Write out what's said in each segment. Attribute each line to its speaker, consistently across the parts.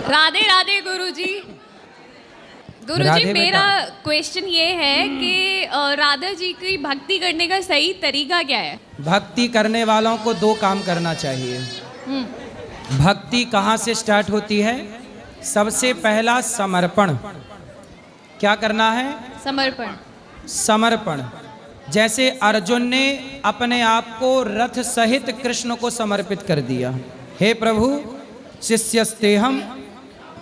Speaker 1: राधे राधे गुरुजी। गुरुजी मेरा क्वेश्चन ये है कि राधा जी की भक्ति करने का सही तरीका क्या है?
Speaker 2: भक्ति करने वालों को दो काम करना चाहिए। भक्ति कहाँ से स्टार्ट होती है? सबसे पहला समर्पण। क्या करना है?
Speaker 1: समर्पण। समर्पण।
Speaker 2: जैसे अर्जुन ने अपने आप को रथ सहित कृष्ण को समर्पित कर दिया। हे प्रभु, शिष्यस्तेहम,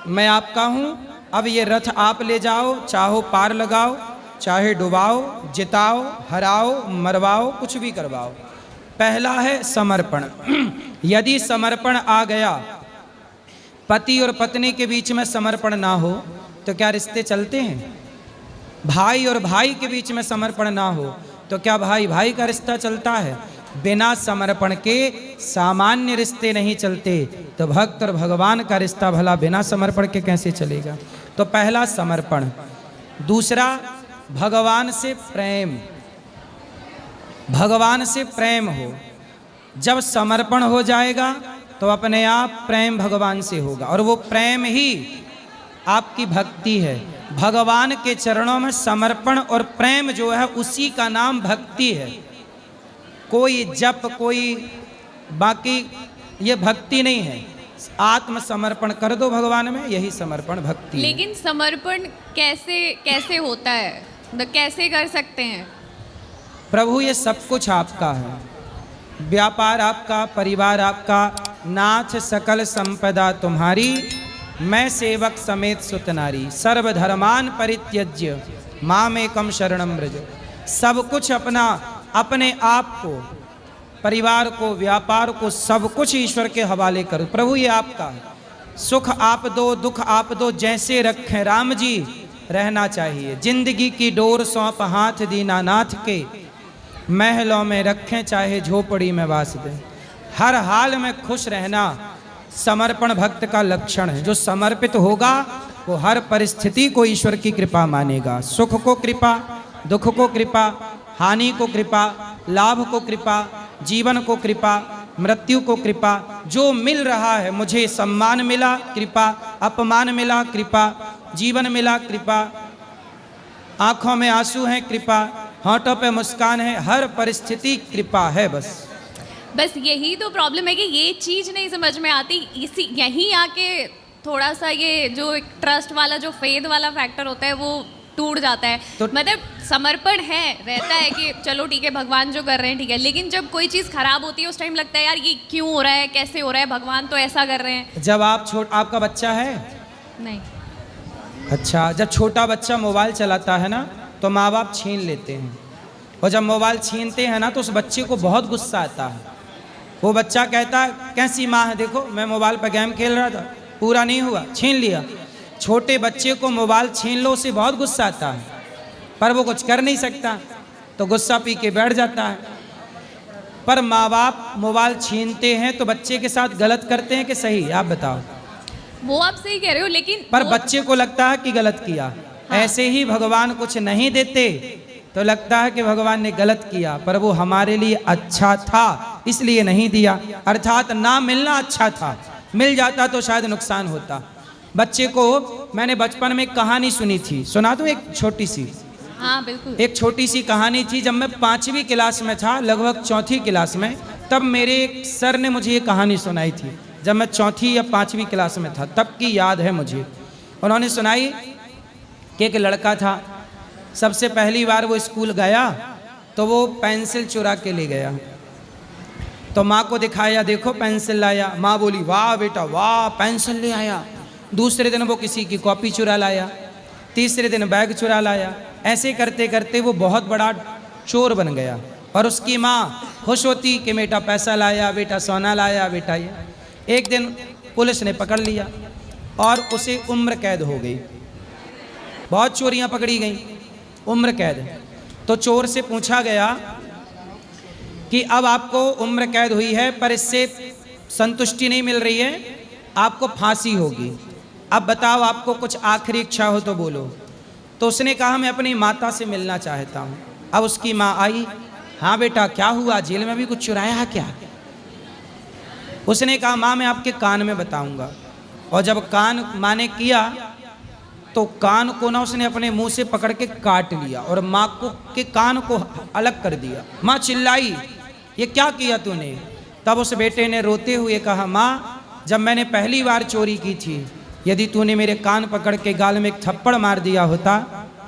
Speaker 2: मैं आपका हूँ, अब ये रथ आप ले जाओ, चाहो पार लगाओ, चाहे डुबाओ, जिताओ, हराओ, मरवाओ, कुछ भी करवाओ। पहला है समर्पण। यदि समर्पण आ गया, पति और पत्नी के बीच में समर्पण ना हो तो क्या रिश्ते चलते हैं? भाई और भाई के बीच में समर्पण ना हो तो क्या भाई भाई का रिश्ता चलता है? बिना समर्पण के सामान्य रिश्ते नहीं चलते, तो भक्त और भगवान का रिश्ता भला बिना समर्पण के कैसे चलेगा? तो पहला समर्पण। दूसरा, भगवान से प्रेम। भगवान से प्रेम हो। जब समर्पण हो जाएगा तो अपने आप प्रेम भगवान से होगा, और वो प्रेम ही आपकी भक्ति है। भगवान के चरणों में समर्पण और प्रेम जो है उसी का नाम भक्ति है। कोई जप, कोई बाकी ये भक्ति नहीं है। आत्मसमर्पण कर दो भगवान में, यही समर्पण भक्ति है।
Speaker 1: लेकिन समर्पण कैसे होता है? कैसे कर सकते हैं?
Speaker 2: प्रभु, ये सब कुछ आपका है। व्यापार आपका, परिवार आपका, नाथ सकल संपदा तुम्हारी, मैं सेवक समेत सुतनारी, सर्वधर्मान परित्यज्य मामेकम शरणम व्रज। सब कुछ अपना, अपने आप को, परिवार को, व्यापार को, सब कुछ ईश्वर के हवाले करो। प्रभु, ये आपका है। सुख आप दो, दुख आप दो, जैसे रखें राम जी रहना चाहिए। जिंदगी की डोर सौंप हाथ दीनानाथ के, महलों में रखें चाहे झोपड़ी में वास दें। हर हाल में खुश रहना समर्पण भक्त का लक्षण है। जो समर्पित होगा वो हर परिस्थिति को ईश्वर की कृपा मानेगा। सुख को कृपा, दुख को कृपा, हानि को कृपा, लाभ को कृपा, जीवन को कृपा, मृत्यु को कृपा। जो मिल रहा है, मुझे सम्मान मिला कृपा, अपमान मिला कृपा, जीवन मिला कृपा, आंखों में आंसू हैं कृपा, होंठों पे मुस्कान है, हर परिस्थिति कृपा है। बस
Speaker 1: यही तो प्रॉब्लम है कि ये चीज़ नहीं समझ में आती। इसी यहीं आके थोड़ा सा ये जो एक ट्रस्ट वाला, जो फेथ वाला फैक्टर होता है वो टूट जाता है। तो मतलब समर्पण है, रहता है कि चलो ठीक है, भगवान जो कर रहे हैं ठीक है, लेकिन जब कोई चीज़ खराब होती है उस टाइम लगता है यार ये क्यों हो रहा है, कैसे हो रहा है, भगवान तो ऐसा कर रहे हैं।
Speaker 2: जब आपका बच्चा है?
Speaker 1: नहीं।
Speaker 2: अच्छा, जब छोटा बच्चा मोबाइल चलाता है ना तो माँ बाप छीन लेते हैं, और जब मोबाइल छीनते हैं ना तो उस बच्चे को बहुत गुस्सा आता है। वो बच्चा कहता है कैसी माँ है, देखो मैं मोबाइल पर गेम खेल रहा था, पूरा नहीं हुआ, छीन लिया। छोटे बच्चे को मोबाइल छीन लो, उसे बहुत गुस्सा आता है, पर वो कुछ कर नहीं सकता, तो गुस्सा पी के बैठ जाता है। पर माँ बाप मोबाइल छीनते हैं तो बच्चे के साथ गलत करते हैं कि सही? आप बताओ।
Speaker 1: वो आप सही कह रहे हो, लेकिन
Speaker 2: पर बच्चे को लगता है कि गलत किया। हाँ। ऐसे ही भगवान कुछ नहीं देते तो लगता है कि भगवान ने गलत किया, पर वो हमारे लिए अच्छा था इसलिए नहीं दिया। अर्थात ना मिलना अच्छा था, मिल जाता तो शायद नुकसान होता। बच्चे को मैंने बचपन में एक कहानी सुनी थी, सुना दूं एक छोटी सी?
Speaker 1: हाँ बिल्कुल।
Speaker 2: एक छोटी सी कहानी थी। जब मैं 5वीं क्लास में था, लगभग 4थी क्लास में, तब मेरे एक सर ने मुझे ये कहानी सुनाई थी। जब मैं 4थी या 5वीं क्लास में था, तब की याद है मुझे। उन्होंने सुनाई कि एक लड़का था, सबसे पहली बार वो स्कूल गया तो वो पेंसिल चुरा के ले गया, तो माँ को दिखाया, देखो पेंसिल लाया। माँ बोली वाह बेटा वाह, पेंसिल ले आया। दूसरे दिन वो किसी की कॉपी चुरा लाया, तीसरे दिन बैग चुरा लाया। ऐसे करते करते वो बहुत बड़ा चोर बन गया, और उसकी माँ खुश होती कि बेटा पैसा लाया, बेटा सोना लाया, बेटा ये। एक दिन पुलिस ने पकड़ लिया और उसे उम्र कैद हो गई। बहुत चोरियाँ पकड़ी गई, उम्र कैद। तो चोर से पूछा गया कि अब आपको उम्र कैद हुई है, पर इससे संतुष्टि नहीं मिल रही है, आपको फांसी होगी। अब बताओ आपको कुछ आखिरी इच्छा हो तो बोलो। तो उसने कहा मैं अपनी माता से मिलना चाहता हूँ। अब उसकी माँ आई, हाँ बेटा क्या हुआ, जेल में भी कुछ चुराया है क्या? उसने कहा माँ मैं आपके कान में बताऊंगा। और जब कान माने किया तो कान को ना उसने अपने मुंह से पकड़ के काट लिया और माँ को के कान को अलग कर दिया। माँ चिल्लाई, ये क्या किया तूने? तब उस बेटे ने रोते हुए कहा, माँ जब मैंने पहली बार चोरी की थी, यदि तूने मेरे कान पकड़ के गाल में एक थप्पड़ मार दिया होता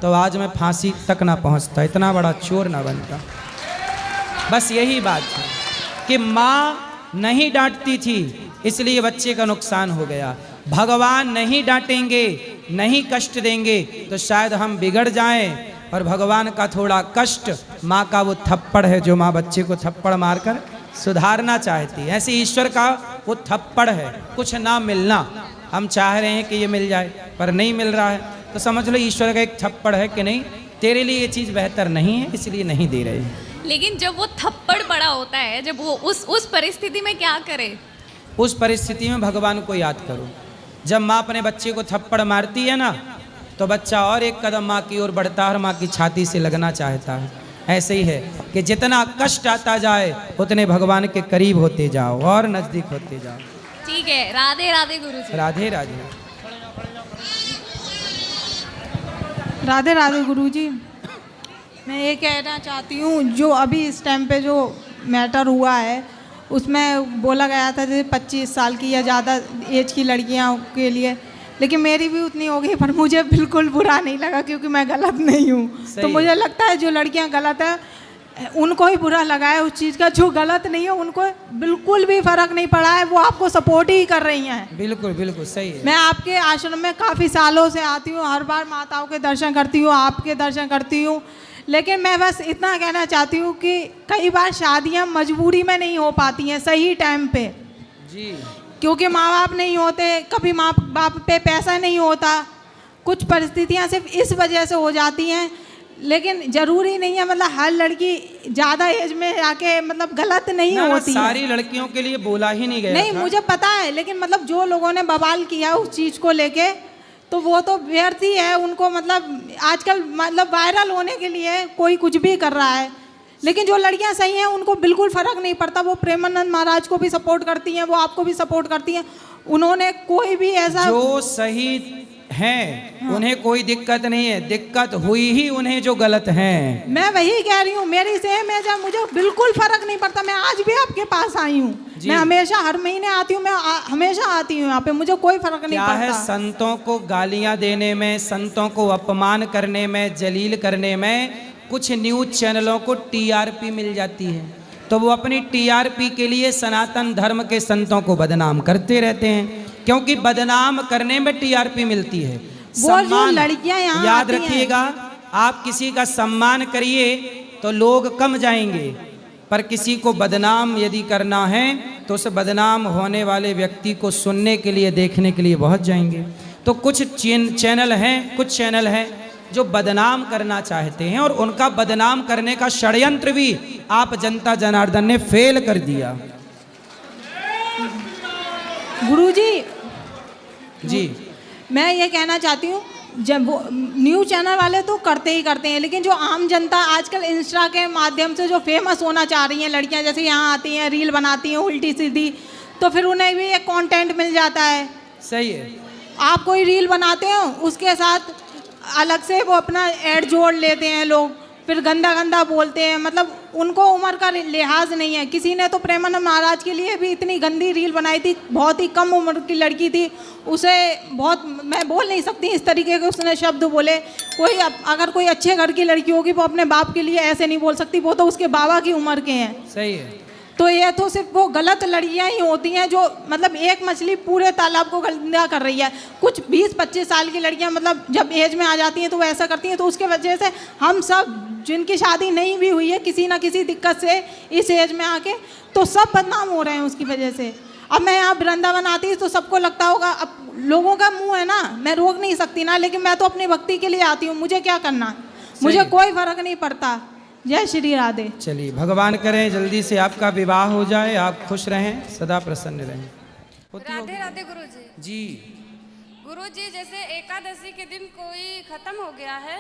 Speaker 2: तो आज मैं फांसी तक ना पहुंचता, इतना बड़ा चोर ना बनता। बस यही बात है कि माँ नहीं डांटती थी इसलिए बच्चे का नुकसान हो गया। भगवान नहीं डांटेंगे, नहीं कष्ट देंगे तो शायद हम बिगड़ जाएं। और भगवान का थोड़ा कष्ट माँ का वो थप्पड़ है जो माँ बच्चे को थप्पड़ मारकर सुधारना चाहती है। ऐसे ईश्वर का वो थप्पड़ है, कुछ ना मिलना। हम चाह रहे हैं कि ये मिल जाए पर नहीं मिल रहा है तो समझ लो ईश्वर का एक थप्पड़ है कि नहीं, तेरे लिए ये चीज़ बेहतर नहीं है इसलिए नहीं दे रहे हैं।
Speaker 1: लेकिन जब वो थप्पड़ पड़ा होता है, जब वो उस परिस्थिति में क्या करे?
Speaker 2: उस परिस्थिति में भगवान को याद करो। जब माँ अपने बच्चे को थप्पड़ मारती है ना तो बच्चा और एक कदम माँ की ओर बढ़ता है और माँ की छाती से लगना चाहता है। ऐसे ही है कि जितना कष्ट आता जाए उतने भगवान के करीब होते जाओ और नजदीक होते जाओ।
Speaker 1: ठीक है, राधे राधे गुरुजी।
Speaker 2: राधे राधे।
Speaker 3: राधे राधे गुरुजी। मैं ये कहना चाहती हूँ जो अभी इस टाइम पे जो मैटर हुआ है उसमें बोला गया था जैसे 25 साल की या ज़्यादा एज की लड़कियाँ के लिए, लेकिन मेरी भी उतनी हो गई पर मुझे बिल्कुल बुरा नहीं लगा क्योंकि मैं गलत नहीं हूँ। तो मुझे लगता है जो लड़कियाँ गलत है उनको ही बुरा लगा है उस चीज़ का, जो गलत नहीं है उनको बिल्कुल भी फर्क नहीं पड़ा है, वो आपको सपोर्ट ही कर रही हैं।
Speaker 2: बिल्कुल बिल्कुल सही है।
Speaker 3: मैं आपके आश्रम में काफ़ी सालों से आती हूँ, हर बार माताओं के दर्शन करती हूँ, आपके दर्शन करती हूँ, लेकिन मैं बस इतना कहना चाहती हूँ कि कई बार शादियाँ मजबूरी में नहीं हो पाती हैं सही टाइम पे
Speaker 2: जी,
Speaker 3: क्योंकि माँ बाप नहीं होते, कभी माँ बाप पे पैसा नहीं होता, कुछ परिस्थितियाँ सिर्फ इस वजह से हो जाती हैं। लेकिन ज़रूरी नहीं है मतलब हर लड़की ज़्यादा एज में आके मतलब गलत नहीं होती है।
Speaker 2: सारी लड़कियों के लिए बोला ही नहीं गया
Speaker 3: नहीं
Speaker 2: था।
Speaker 3: मुझे पता है, लेकिन मतलब जो लोगों ने बवाल किया उस चीज़ को लेके तो वो तो व्यर्थ ही है। उनको मतलब आजकल मतलब वायरल होने के लिए कोई कुछ भी कर रहा है, लेकिन जो लड़कियां सही हैं उनको बिल्कुल फ़र्क नहीं पड़ता। वो प्रेमानंद महाराज को भी सपोर्ट करती हैं, वो आपको भी सपोर्ट करती हैं। उन्होंने कोई भी ऐसा
Speaker 2: जो सही हैं उन्हें कोई दिक्कत नहीं है, दिक्कत हुई ही उन्हें जो गलत हैं।
Speaker 3: मैं वही कह रही हूँ, मेरी सेम है जब मुझे बिल्कुल फ़र्क नहीं पड़ता। मैं आज भी आपके पास आई हूँ, मैं हमेशा हर महीने आती हूँ, मैं हमेशा आती हूँ यहाँ पे, मुझे कोई फ़र्क नहीं
Speaker 2: क्या
Speaker 3: पड़ता।
Speaker 2: है संतों को गालियाँ देने में, संतों को अपमान करने में, जलील करने में कुछ न्यूज़ चैनलों को टीआरपी मिल जाती है तो वो अपनी टीआरपी के लिए सनातन धर्म के संतों को बदनाम करते रहते हैं, क्योंकि बदनाम करने में टीआरपी मिलती है।
Speaker 3: वो जो लड़कियां यहाँ
Speaker 2: याद रखिएगा, आप किसी का सम्मान करिए तो लोग कम जाएंगे, पर किसी को बदनाम यदि करना है तो उस बदनाम होने वाले व्यक्ति को सुनने के लिए, देखने के लिए बहुत जाएंगे। तो कुछ चैनल हैं, कुछ चैनल हैं जो बदनाम करना चाहते हैं और उनका बदनाम करने का षड्यंत्र भी आप जनता जनार्दन ने फेल कर दिया।
Speaker 3: गुरुजी
Speaker 2: जी,
Speaker 3: मैं ये कहना चाहती हूँ, जब वो न्यूज़ चैनल वाले तो करते ही करते हैं, लेकिन जो आम जनता आजकल इंस्टा के माध्यम से जो फेमस होना चाह रही हैं लड़कियाँ, जैसे यहाँ आती हैं रील बनाती हैं उल्टी सीधी, तो फिर उन्हें भी एक कंटेंट मिल जाता है।
Speaker 2: सही है।
Speaker 3: आप कोई रील बनाते हो उसके साथ अलग से वो अपना ऐड जोड़ लेते हैं लोग, फिर गंदा गंदा बोलते हैं, मतलब उनको उम्र का लिहाज नहीं है। किसी ने तो प्रेमानंद महाराज के लिए भी इतनी गंदी रील बनाई थी, बहुत ही कम उम्र की लड़की थी, उसे बहुत, मैं बोल नहीं सकती इस तरीके के उसने शब्द बोले। कोई अगर कोई अच्छे घर की लड़की होगी वो अपने बाप के लिए ऐसे नहीं बोल सकती, वो तो उसके बाबा की उम्र के हैं।
Speaker 2: सही है।
Speaker 3: तो ये तो सिर्फ वो गलत लड़कियां ही होती हैं जो मतलब एक मछली पूरे तालाब को गंदा कर रही है। कुछ 20-25 साल की लड़कियां मतलब जब एज में आ जाती हैं तो वो ऐसा करती हैं, तो उसके वजह से हम सब जिनकी शादी नहीं भी हुई है किसी ना किसी दिक्कत से इस एज में आके, तो सब बदनाम हो रहे हैं उसकी वजह से। अब मैं यहाँ वृंदावन आती तो सबको लगता होगा, अब लोगों का मुँह है ना, मैं रोक नहीं सकती ना, लेकिन मैं तो अपनी भक्ति के लिए आती हूँ, मुझे क्या करना, मुझे कोई फर्क नहीं पड़ता। जय श्री राधे।
Speaker 2: चलिए, भगवान करें जल्दी से आपका विवाह हो जाए, आप खुश रहें, सदा प्रसन्न रहें।
Speaker 4: राधे राधे गुरुजी।
Speaker 2: जी
Speaker 4: गुरुजी, जैसे एकादशी के दिन कोई खत्म हो गया है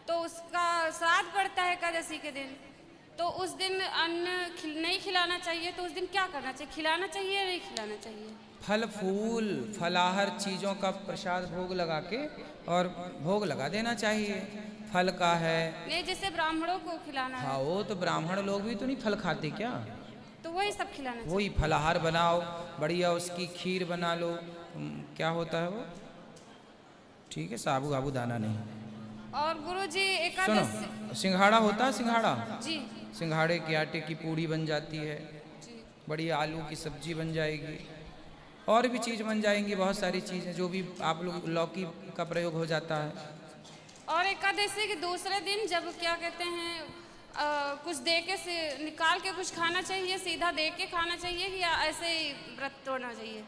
Speaker 4: तो उसका श्राद्ध पड़ता है एकादशी के दिन, तो उस दिन अन्न नहीं खिलाना चाहिए, तो उस दिन क्या करना चाहिए, खिलाना चाहिए या नहीं खिलाना चाहिए?
Speaker 2: फल फूल फलाहार चीज़ों का प्रसाद भोग लगा के और भोग लगा देना चाहिए। फल का है,
Speaker 4: नहीं जैसे ब्राह्मणों को खिलाना
Speaker 2: हाँ
Speaker 4: है
Speaker 2: वो तो ब्राह्मण लोग भी तो नहीं फल खाते क्या,
Speaker 4: तो वही सब खिलाना चाहिए।
Speaker 2: वही फलाहार बनाओ, बढ़िया उसकी खीर बना लो, क्या होता है वो, ठीक है, साबू आबू दाना नहीं।
Speaker 4: और गुरुजी
Speaker 2: सुनो,
Speaker 4: एकादशी
Speaker 2: सिंघाड़ा होता है, सिंघाड़ा,
Speaker 4: जी
Speaker 2: सिंघाड़े के आटे की पूड़ी बन जाती है,
Speaker 4: जी
Speaker 2: बढ़िया आलू की सब्जी बन जाएगी, और भी चीज़ बन जाएंगी, बहुत सारी चीज़ें जो भी आप लोग, लौकी का प्रयोग हो जाता है।
Speaker 4: और एकादशी के दूसरे दिन जब क्या कहते हैं कुछ दे के से निकाल के कुछ खाना चाहिए, सीधा दे के खाना चाहिए या ऐसे ही व्रत तोड़ना चाहिए?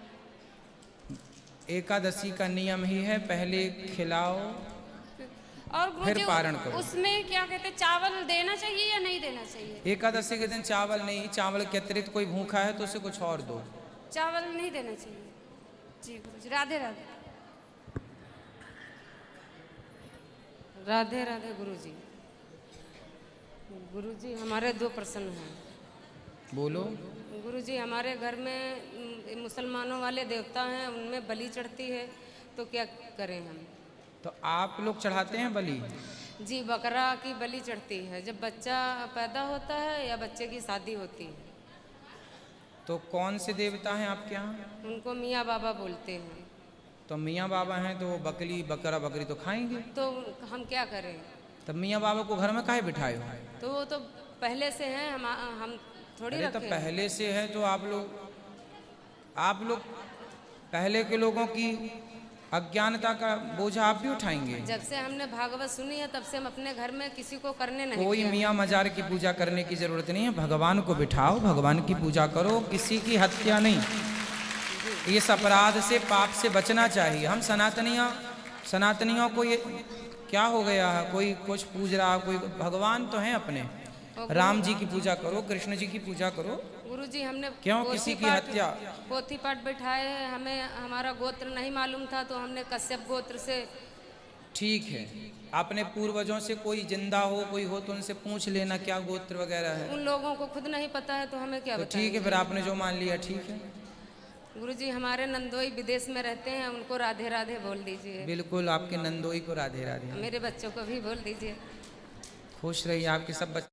Speaker 2: एकादशी का नियम ही है, पहले खिलाओ
Speaker 4: और
Speaker 2: फिर
Speaker 4: गुरुजी
Speaker 2: पारण करो।
Speaker 4: उसमें क्या कहते हैं चावल देना चाहिए या नहीं देना चाहिए?
Speaker 2: एकादशी के दिन चावल नहीं, चावल के अतिरिक्त कोई भूखा है तो उसे कुछ और दो।
Speaker 4: चावल नहीं देना चाहिए। जी गुरुजी, राधे राधे।
Speaker 5: राधे राधे गुरुजी। गुरुजी हमारे दो प्रश्न हैं।
Speaker 2: बोलो।
Speaker 5: गुरुजी हमारे घर में मुसलमानों वाले देवता हैं, उनमें बलि चढ़ती है, तो क्या करें हम?
Speaker 2: तो आप लोग चढ़ाते हैं बलि?
Speaker 5: जी बकरा की बलि चढ़ती है जब बच्चा पैदा होता है या बच्चे की शादी होती है।
Speaker 2: तो कौन से देवता हैं आपके यहाँ?
Speaker 5: उनको मियाँ बाबा बोलते हैं।
Speaker 2: तो मियाँ बाबा हैं तो वो बकरी बकरा बकरी तो खाएंगे,
Speaker 5: तो हम क्या करें?
Speaker 2: तब मियाँ बाबा को घर में काहे बिठाए हो?
Speaker 5: तो वो तो पहले से हैं, हम थोड़ी
Speaker 2: अरे तो
Speaker 5: रखे हैं।
Speaker 2: पहले से है तो आप लोग पहले के लोगों की अज्ञानता का बोझा आप भी उठाएंगे।
Speaker 5: जब से हमने भागवत सुनी है तब से हम अपने घर में किसी को करने नहीं
Speaker 2: कोई
Speaker 5: दिया।
Speaker 2: मियाँ मजार की पूजा करने की जरूरत नहीं है, भगवान को बिठाओ, भगवान की पूजा करो, किसी की हत्या नहीं। इस अपराध से, पाप से बचना चाहिए। हम सनातनियों को ये क्या हो गया है, कोई कुछ पूज रहा, कोई भगवान तो हैं अपने, राम जी की पूजा करो, कृष्ण जी की पूजा करो।
Speaker 5: गुरुजी हमने
Speaker 2: क्यों किसी की हत्या?
Speaker 5: पोथी पाठ बैठाए हैं, हमें हमारा गोत्र नहीं मालूम था तो हमने कश्यप गोत्र से।
Speaker 2: ठीक है, अपने पूर्वजों से कोई जिंदा हो, कोई हो तो उनसे पूछ लेना क्या गोत्र वगैरह है।
Speaker 5: उन लोगों को खुद नहीं पता है तो हमें क्या
Speaker 2: तो
Speaker 5: बताएंगे?
Speaker 2: ठीक है, फिर आपने जो मान लिया ठीक है।
Speaker 5: गुरुजी हमारे नंदोई विदेश में रहते हैं, उनको राधे राधे बोल दीजिए।
Speaker 2: बिल्कुल, आपके नंदोई को राधे राधे।
Speaker 5: मेरे बच्चों को भी बोल दीजिए।
Speaker 2: खुश रहिए, आपके सब बच्चे